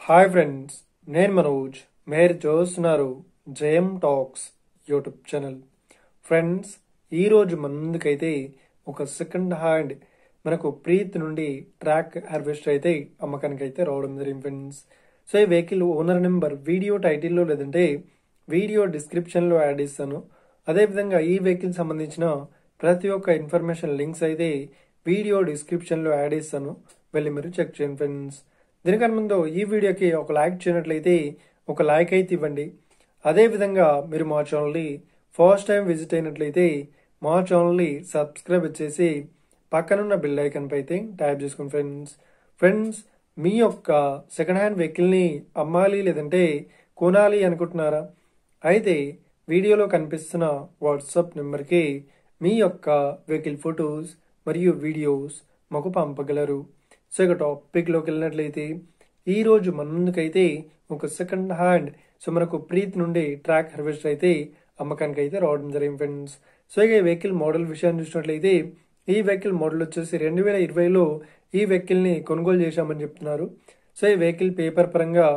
Hi friends, నేను మనోజ్. మీరు చూస్తున్నారు JM talks YouTube channel. Friends, ఈరోజు మన ముందుకైతే ఒక సెకండ్ హ్యాండ్ మనకు ప్రీత్ నుండి ట్రాక్ హార్వెస్టర్ అయితే అమ్మకానికి అయితే రావడం జరిగింది ఫ్రెండ్స్. సో ఈ వెహికల్ ఓనర్ నెంబర్ వీడియో టైటిల్లో లేదంటే వీడియో డిస్క్రిప్షన్లో యాడ్ ఇస్తాను. అదేవిధంగా ఈ వెహికల్ సంబంధించిన ప్రతి ఒక్క ఇన్ఫర్మేషన్ లింక్స్ అయితే వీడియో డిస్క్రిప్షన్లో యాడ్ ఇస్తాను, వెళ్ళి మీరు చెక్ చేయండి ఫ్రెండ్స్. దీనికన్నా ముందు ఈ వీడియోకి ఒక లైక్ చేయనట్లయితే ఒక లైక్ అయితే ఇవ్వండి. అదేవిధంగా మీరు మా ఛానల్ని ఫస్ట్ టైం విజిట్ అయినట్లయితే మా ఛానల్ని సబ్స్క్రైబ్ చేసి పక్కనున్న బెల్ ఐకాన్ పై అయితే ట్యాప్ చేసుకోండి ఫ్రెండ్స్. మీ యొక్క సెకండ్ హ్యాండ్ వెహికల్ని అమ్మాలి లేదంటే కొనాలి అనుకుంటున్నారా? అయితే వీడియోలో కనిపిస్తున్న వాట్సాప్ నెంబర్కి మీ యొక్క వెహికల్ ఫొటోస్ మరియు వీడియోస్ మాకు పంపగలరు. సో ఇక టాపిక్లోకి వెళ్ళినట్లయితే ఈరోజు మన ముందుకైతే ఒక సెకండ్ హ్యాండ్ మనకు ప్రీత్ నుండి ట్రాక్ హార్వెస్టర్ అయితే అమ్మకానికి అయితే రావడం జరిగింది ఫ్రెండ్స్. సో ఇక ఈ వెహికల్ మోడల్ విషయాన్ని చూసినట్లయితే ఈ వెహికల్ మోడల్ వచ్చేసి 2020లో ఈ వెహికల్ని కొనుగోలు చేశామని చెప్తున్నారు. సో ఈ వెహికల్ పేపర్ పరంగా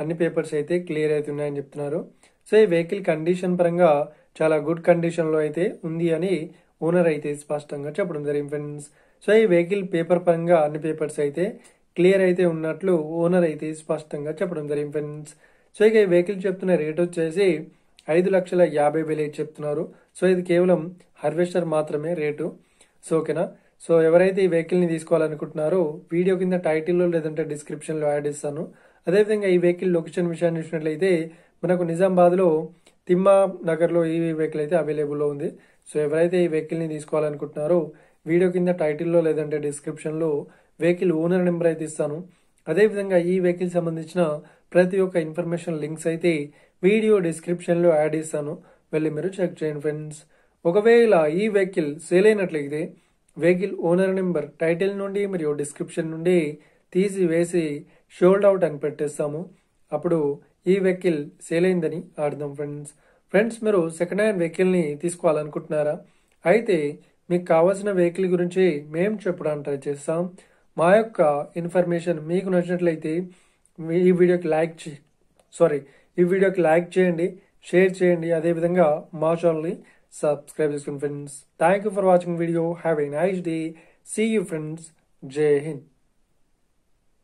అన్ని పేపర్స్ అయితే క్లియర్ అయితే ఉన్నాయని చెప్తున్నారు. సో ఈ వెహికల్ కండిషన్ పరంగా చాలా గుడ్ కండిషన్లో అయితే ఉంది అని ఓనర్ అయితే స్పష్టంగా చెప్పడం జరిగింది ఫ్రెండ్స్. సో ఈ వెహికల్ పేపర్ పరంగా అన్ని పేపర్స్ అయితే క్లియర్ అయితే ఉన్నట్లు ఓనర్ అయితే స్పష్టంగా చెప్పడం జరిగింది ఫ్రెండ్స్. సో ఇక ఈ వెహికల్ చెప్తున్న రేట్ వచ్చేసి 5,50,000 చెప్తున్నారు. సో ఇది కేవలం హార్వెస్టర్ మాత్రమే రేటు. సో ఓకేనా. సో ఎవరైతే ఈ వెహికల్ని తీసుకోవాలనుకుంటున్నారో వీడియో కింద టైటిల్లో లేదంటే డిస్క్రిప్షన్లో యాడ్ ఇస్తాను. అదేవిధంగా ఈ వెహికల్ లొకేషన్ విషయాన్ని చూసినట్లయితే మనకు నిజామాబాద్లో తిమ్మా నగర్లో ఈ వెహికల్ అయితే అవైలబుల్లో ఉంది. సో ఎవరైతే ఈ వెహికల్ని తీసుకోవాలనుకుంటున్నారో వీడియో కింద టైటిల్లో లేదంటే డిస్క్రిప్షన్లో వెహికల్ ఓనర్ నెంబర్ అయితే ఇస్తాను. అదేవిధంగా ఈ వెహికల్ సంబంధించిన ప్రతి ఒక్క ఇన్ఫర్మేషన్ లింక్స్ అయితే వీడియో డిస్క్రిప్షన్లో యాడ్ ఇస్తాను, వెళ్ళి మీరు చెక్ చేయండి ఫ్రెండ్స్. ఒకవేళ ఈ వెహికల్ సేల్ అయినట్లయితే వెహికల్ ఓనర్ నెంబర్ టైటిల్ నుండి మరియు డిస్క్రిప్షన్ నుండి తీసివేసి షోల్డ్ అవుట్ అని పెట్టేస్తాము. అప్పుడు ఈ వెహికల్ సేల్ అయిందని అర్థం ఫ్రెండ్స్. మీరు సెకండ్ హ్యాండ్ వెహికల్ని తీసుకోవాలనుకుంటున్నారా? అయితే మీకు కావాల్సిన వెహికల్ గురించి మేము చెప్పడానికి ట్రై చేస్తాం. మా యొక్క ఇన్ఫర్మేషన్ మీకు నచ్చినట్లయితే ఈ వీడియోకి లైక్ చేయండి, షేర్ చేయండి. అదేవిధంగా మా ఛానల్ని సబ్స్క్రైబ్ చేసుకోండి friends. Thank you for watching video. Have a nice day. See you friends. Jai Hind.